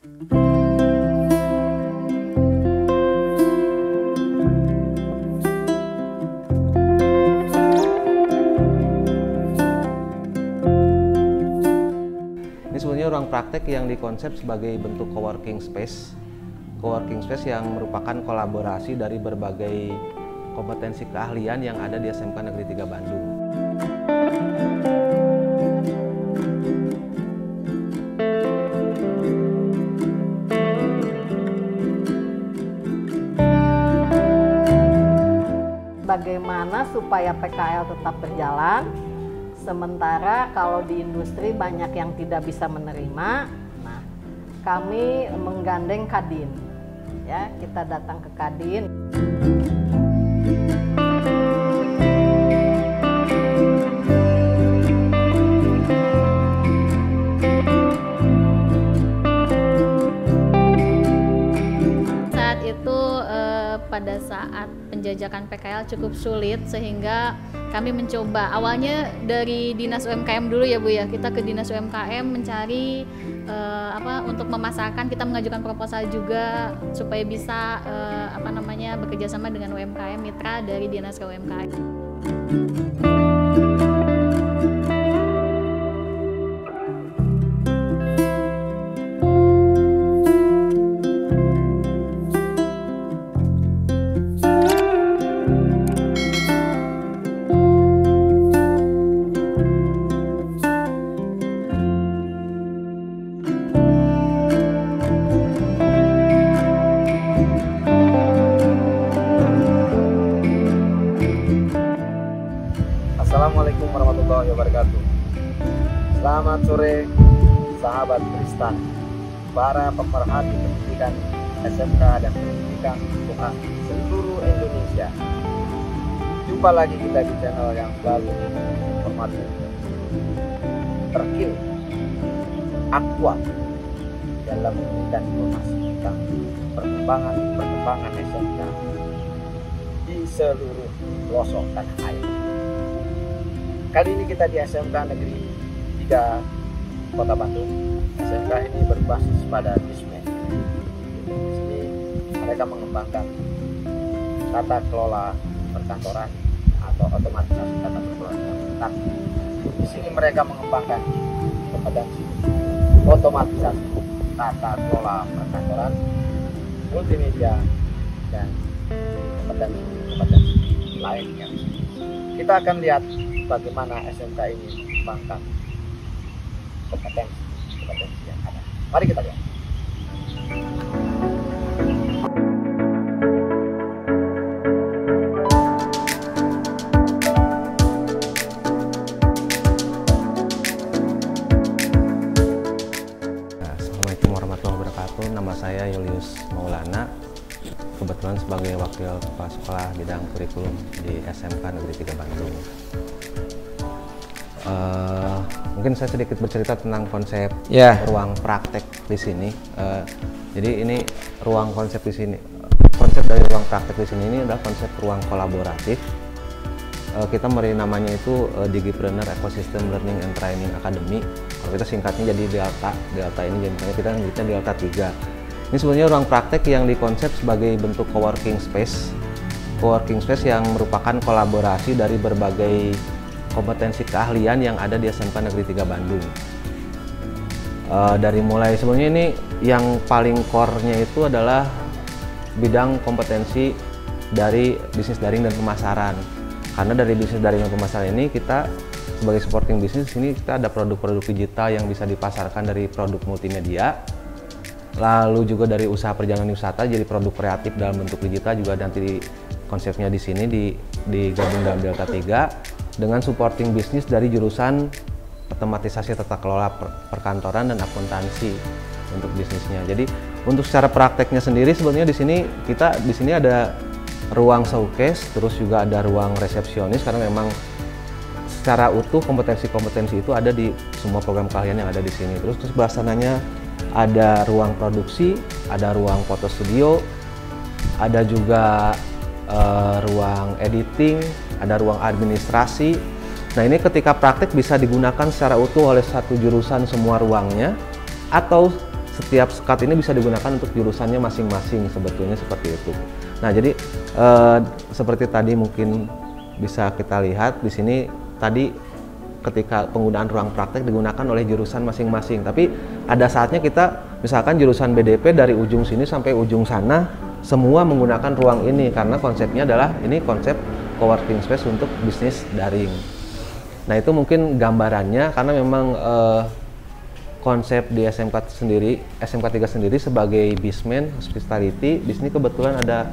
Ini sebenarnya ruang praktek yang dikonsep sebagai bentuk coworking space yang merupakan kolaborasi dari berbagai kompetensi keahlian yang ada di SMK Negeri 3 Bandung. Bagaimana supaya PKL tetap berjalan, sementara kalau di industri banyak yang tidak bisa menerima. Nah, kami menggandeng Kadin, ya, kita datang ke Kadin. Saat itu pada saat penjajakan PKL cukup sulit, sehingga kami mencoba awalnya dari Dinas UMKM dulu ya Bu ya. Kita ke Dinas UMKM mencari untuk memasarkan, kita mengajukan proposal juga supaya bisa bekerja sama dengan UMKM mitra dari Dinas UMKM. Assalamualaikum warahmatullahi wabarakatuh. Selamat sore sahabat Tristan, para pemerhati pendidikan SMK dan pendidikan vokasi seluruh Indonesia. Jumpa lagi kita di channel yang selalu informatif, terkini, aktual dalam memberikan informasi tentang perkembangan SMK di seluruh pelosok tanah air. Kali ini kita di SMK Negeri 3 Kota Bandung. SMK ini berbasis pada Dismen. Di sini mereka mengembangkan tata kelola perkantoran atau otomatisasi tata kelola perkantoran. Di sini mereka mengembangkan kompetensi otomatisasi tata kelola perkantoran, multimedia, dan kompetensi lainnya. Kita akan lihat bagaimana SMK ini mengembangkan kompetensi yang ada. Mari kita lihat. Assalamualaikum warahmatullahi wabarakatuh. Nama saya Julius Maulana. Kebetulan sebagai Wakil Kepala Sekolah Bidang Kurikulum di SMK Negeri 3 Bandung. Mungkin saya sedikit bercerita tentang konsep ruang praktek di sini. Jadi ini ruang konsep di sini. Konsep dari ruang praktek di sini ini adalah konsep ruang kolaboratif. Kita beri namanya itu Digipreneur Ecosystem Learning and Training Academy. Kalau kita singkatnya jadi Delta. Delta ini jadi kita nyebutnya Delta 3. Ini sebenarnya ruang praktek yang dikonsep sebagai bentuk coworking space yang merupakan kolaborasi dari berbagai kompetensi keahlian yang ada di SMK Negeri 3 Bandung. Dari mulai sebenarnya ini yang paling core-nya itu adalah bidang kompetensi dari bisnis daring dan pemasaran. Karena dari bisnis daring dan pemasaran ini kita sebagai supporting bisnis ini kita ada produk-produk digital yang bisa dipasarkan dari produk multimedia. Lalu juga dari usaha perjalanan wisata jadi produk kreatif dalam bentuk digital juga nanti konsepnya di sini digabung dalam Delta 3 dengan supporting bisnis dari jurusan otomatisasi tata kelola perkantoran dan akuntansi untuk bisnisnya. Jadi untuk secara prakteknya sendiri sebenarnya di sini ada ruang showcase, terus juga ada ruang resepsionis karena memang secara utuh kompetensi-kompetensi itu ada di semua program keahlian yang ada di sini. Terus bahasannya ada ruang produksi, ada ruang foto studio, ada juga ruang editing, ada ruang administrasi. Nah ini ketika praktek bisa digunakan secara utuh oleh satu jurusan semua ruangnya, atau setiap sekat ini bisa digunakan untuk jurusannya masing-masing, sebetulnya seperti itu. Nah, jadi seperti tadi mungkin bisa kita lihat di sini tadi ketika penggunaan ruang praktek digunakan oleh jurusan masing-masing. Tapi ada saatnya kita misalkan jurusan BDP dari ujung sini sampai ujung sana semua menggunakan ruang ini karena konsepnya adalah ini konsep coworking space untuk bisnis daring. Nah, itu mungkin gambarannya karena memang konsep di SMK 3 sendiri sebagai Bismen Hospitality, di sini kebetulan ada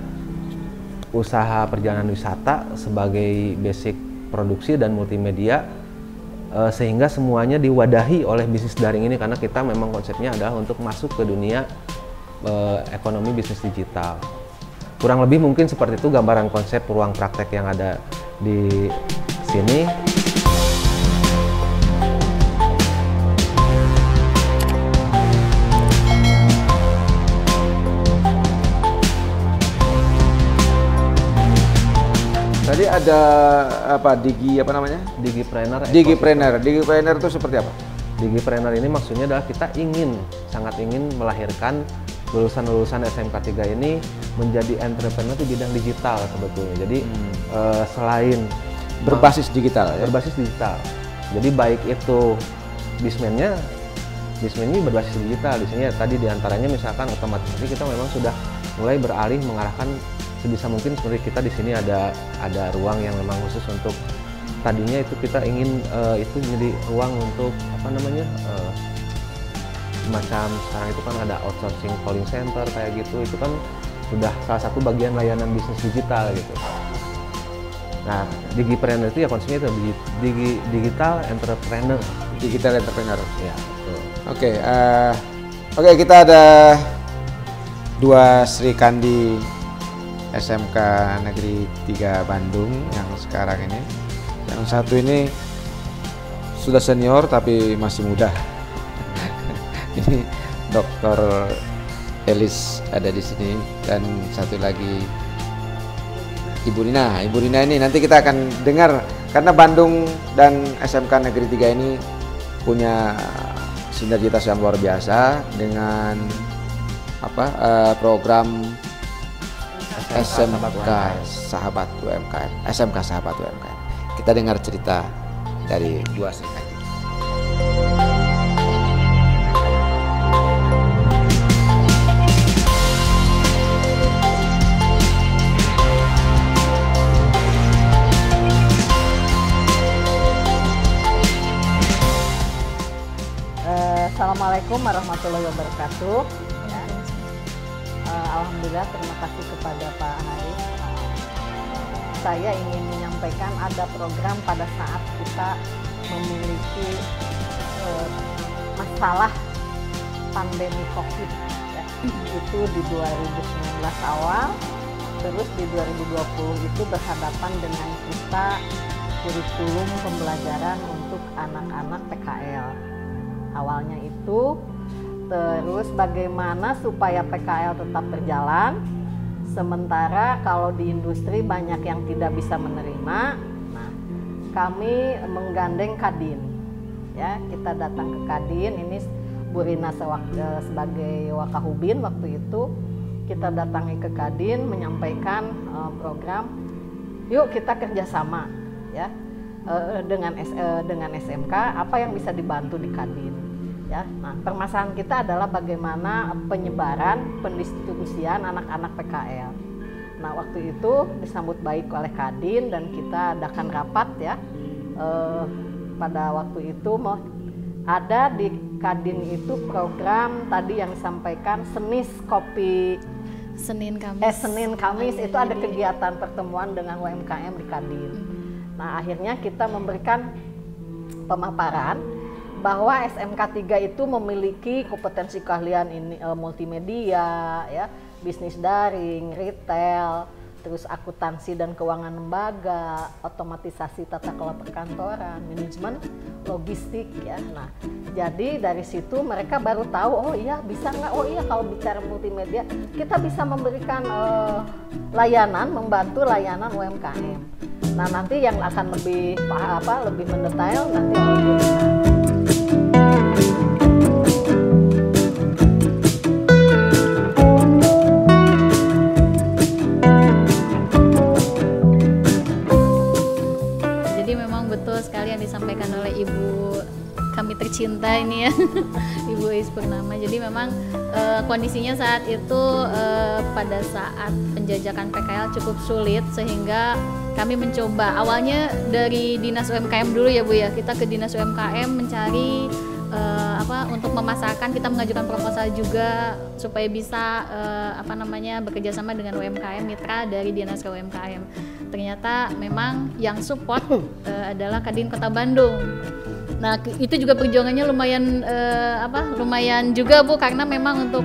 usaha perjalanan wisata sebagai basic produksi dan multimedia, sehingga semuanya diwadahi oleh bisnis daring ini karena kita memang konsepnya adalah untuk masuk ke dunia ekonomi bisnis digital. Kurang lebih mungkin seperti itu gambaran konsep ruang praktek yang ada di sini. Tadi ada apa apa namanya? Digipreneur. Digipreneur itu seperti apa? Digipreneur ini maksudnya adalah kita sangat ingin melahirkan lulusan-lulusan SMK 3 ini menjadi entrepreneur di bidang digital sebetulnya. Jadi selain berbasis digital ya? Berbasis digital. Jadi baik itu Bismen ini berbasis digital. Di sini tadi diantaranya misalkan otomatisasi kita memang sudah mulai beralih mengarahkan sebisa mungkin seperti kita di sini ada ruang yang memang khusus untuk tadinya itu kita ingin itu jadi ruang untuk apa namanya macam sekarang itu kan ada outsourcing calling center kayak gitu, itu kan sudah salah satu bagian layanan bisnis digital gitu. Nah, Digipreneur itu ya konsepnya itu digital entrepreneur. Digital entrepreneur. Ya, betul. Oke, kita ada dua Sri Kandi SMK Negeri 3 Bandung yang sekarang ini. Yang satu ini sudah senior tapi masih muda. Ini Dr. Elis ada di sini dan satu lagi Ibu Rina. Ibu Rina ini nanti kita akan dengar karena Bandung dan SMK Negeri 3 ini punya sinergitas yang luar biasa dengan program SMK Sahabat UMKM. SMK Sahabat UMKM. Kita dengar cerita dari dua Sri Kandi. Assalamualaikum warahmatullahi wabarakatuh. Alhamdulillah, terima kasih kepada Pak Haris. Saya ingin menyampaikan ada program pada saat kita memiliki masalah pandemi COVID ya. Itu di 2019 awal, terus di 2020 itu berhadapan dengan kita kurikulum pembelajaran untuk anak-anak PKL. Awalnya itu, terus bagaimana supaya PKL tetap berjalan, sementara kalau di industri banyak yang tidak bisa menerima. Nah, kami menggandeng Kadin, ya kita datang ke Kadin. Ini Bu Rina sebagai Wakahubin waktu itu, kita datangi ke Kadin menyampaikan program, yuk kita kerjasama, ya dengan SMK, apa yang bisa dibantu di Kadin. Ya, nah permasalahan kita adalah bagaimana penyebaran, pendistribusian anak-anak PKL. Nah waktu itu disambut baik oleh Kadin dan kita adakan rapat ya. Pada waktu itu ada di Kadin itu program tadi yang disampaikan Senis Kopi Senin Kamis itu ada kegiatan pertemuan dengan UMKM di Kadin. Nah akhirnya kita memberikan pemaparan bahwa SMK 3 itu memiliki kompetensi keahlian ini multimedia, ya, bisnis daring, retail, terus akuntansi dan keuangan lembaga, otomatisasi tata kelola perkantoran, manajemen logistik ya. Nah, jadi dari situ mereka baru tahu, oh iya bisa nggak, oh iya kalau bicara multimedia kita bisa memberikan layanan, membantu layanan UMKM. Nah nanti yang akan lebih mendetail nanti tercinta ini ya, Ibu Is Purnama. Jadi memang kondisinya saat itu pada saat penjajakan PKL cukup sulit, sehingga kami mencoba awalnya dari Dinas UMKM dulu ya Bu ya. Kita ke Dinas UMKM mencari untuk memasarkan, kita mengajukan proposal juga supaya bisa bekerja sama dengan UMKM mitra dari Dinas UMKM. Ternyata memang yang support adalah Kadin Kota Bandung. Nah, itu juga perjuangannya lumayan juga Bu, karena memang untuk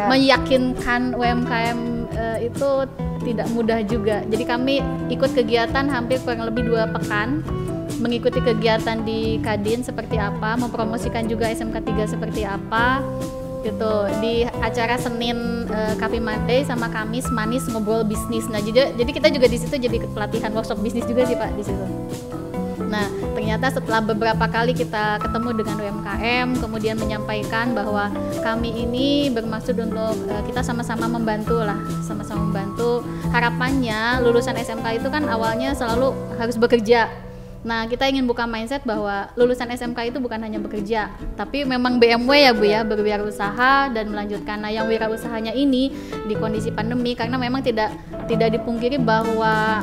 meyakinkan UMKM itu tidak mudah juga. Jadi kami ikut kegiatan hampir kurang lebih 2 pekan, mengikuti kegiatan di Kadin seperti apa, mempromosikan juga SMK 3 seperti apa gitu. Di acara Senin Coffee Monday sama Kamis Manis Ngobrol Bisnis. Nah, jadi kita juga di situ jadi pelatihan workshop bisnis juga sih Pak di situ. Nah, ternyata setelah beberapa kali kita ketemu dengan UMKM, kemudian menyampaikan bahwa kami ini bermaksud untuk kita sama-sama membantu. Harapannya lulusan SMK itu kan awalnya selalu harus bekerja. Nah, kita ingin buka mindset bahwa lulusan SMK itu bukan hanya bekerja, tapi memang BMW ya Bu ya, berwirausaha dan melanjutkan. Nah, yang wirausahanya ini di kondisi pandemi, karena memang tidak dipungkiri bahwa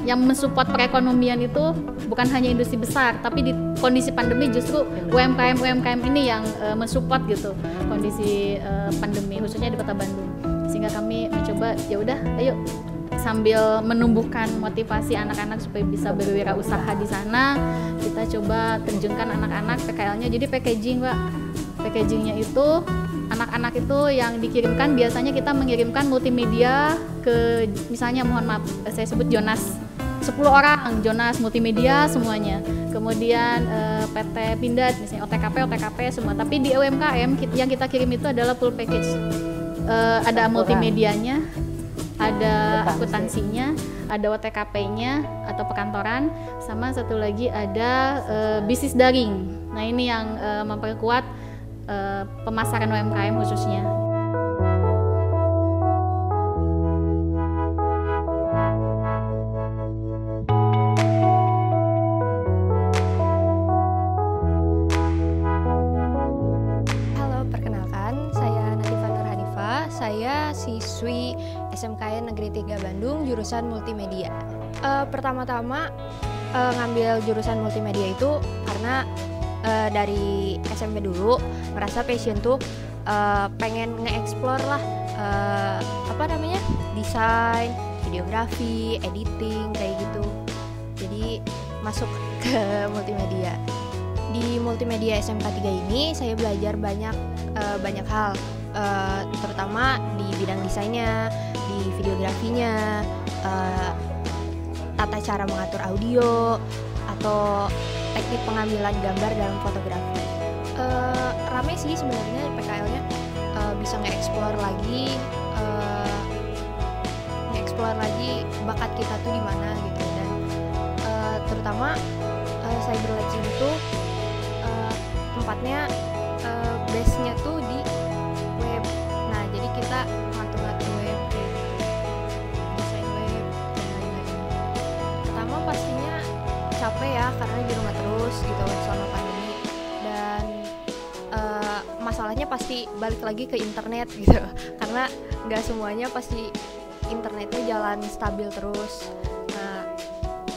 yang mensupport perekonomian itu bukan hanya industri besar, tapi di kondisi pandemi justru UMKM ini yang mensupport gitu kondisi pandemi, khususnya di Kota Bandung. Sehingga kami mencoba, ya udah, ayo sambil menumbuhkan motivasi anak-anak supaya bisa berwirausaha di sana, kita coba terjunkan anak-anak PKL-nya. Jadi packaging Pak, packagingnya itu anak-anak itu yang dikirimkan, biasanya kita mengirimkan multimedia ke, misalnya mohon maaf saya sebut Jonas, 10 orang Jonas multimedia semuanya, kemudian PT Pindad misalnya OTKP semua. Tapi di UMKM yang kita kirim itu adalah full package, ada multimedianya, ada akuntansinya, ada OTKP-nya atau perkantoran, sama satu lagi ada bisnis daring. Nah, ini yang memperkuat pemasaran UMKM khususnya. Halo, perkenalkan, saya Natifah Nur Hanifah. Saya siswi SMKN Negeri 3 Bandung, jurusan multimedia. Pertama-tama ngambil jurusan multimedia itu karena dari SMP dulu ngerasa passion tuh pengen nge-explore lah desain, videografi, editing kayak gitu. Jadi masuk ke multimedia. Di multimedia SMK 3 ini saya belajar banyak hal, terutama di bidang desainnya, di videografinya, tata cara mengatur audio atau teknik pengambilan gambar dalam fotografi. Rame sih sebenarnya PKL-nya, bisa nge-explore lagi bakat kita tuh di mana gitu. Dan terutama cyber legend itu tempatnya base-nya tuh di web. Nah, jadi kita ngatur-ngatur web kayak gitu, desain web dan lain-lain. Pertama pastinya capek ya, karena di rumah terus gitu selama pandemi, dan masalahnya pasti balik lagi ke internet gitu, karena nggak semuanya pasti internetnya jalan stabil terus. Nah,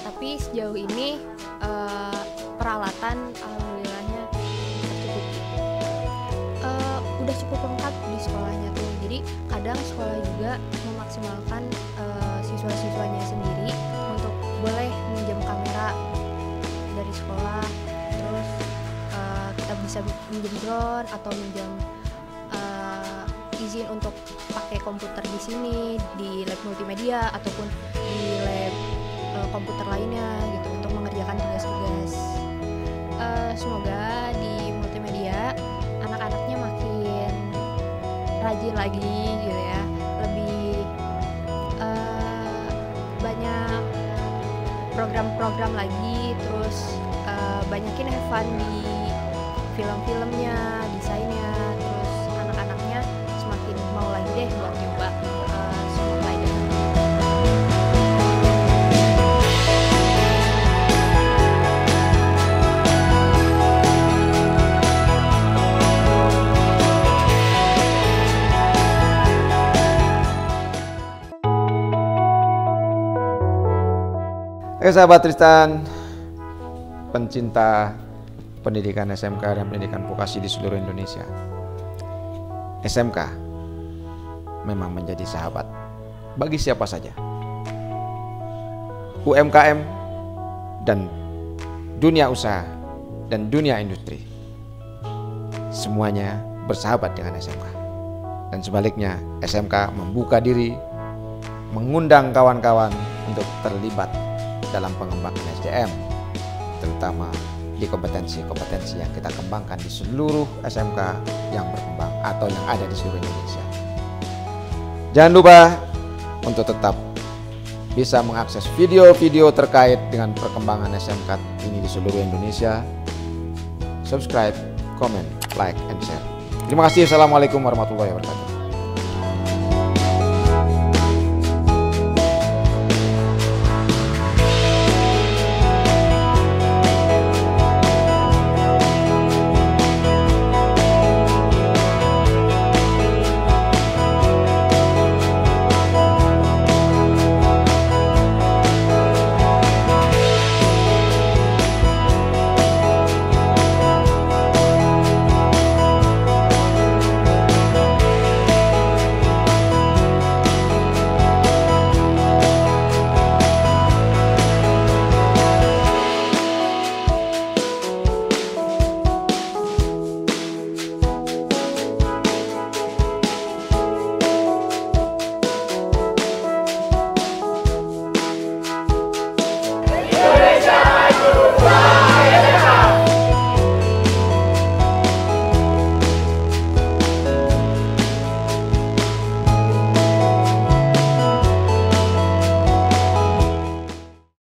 tapi sejauh ini peralatan alhamdulillahnya tercukupi, udah cukup lengkap di sekolahnya tuh. Jadi kadang sekolah juga memaksimalkan siswa-siswanya sendiri untuk boleh minjem kamera dari sekolah, terus kita bisa minjem drone atau minjem izin untuk pakai komputer di sini di lab multimedia ataupun di lab komputer lainnya gitu untuk mengerjakan tugas-tugas. Semoga di multimedia anak-anaknya makin rajin lagi gitu ya, lebih banyak program-program lagi, terus banyakin have fun di film-filmnya, desainnya, terus anak-anaknya semakin mau lagi deh buat nyoba semua pelajaran. Oke sahabat Tristan, pencinta pendidikan SMK dan pendidikan vokasi di seluruh Indonesia, SMK memang menjadi sahabat bagi siapa saja. UMKM dan dunia usaha dan dunia industri, semuanya bersahabat dengan SMK. Dan sebaliknya, SMK membuka diri, mengundang kawan-kawan untuk terlibat dalam pengembangan SDM, terutama di kompetensi-kompetensi yang kita kembangkan di seluruh SMK yang berkembang atau yang ada di seluruh Indonesia. Jangan lupa untuk tetap bisa mengakses video-video terkait dengan perkembangan SMK ini di seluruh Indonesia. Subscribe, comment, like, and share. Terima kasih. Assalamualaikum warahmatullahi wabarakatuh.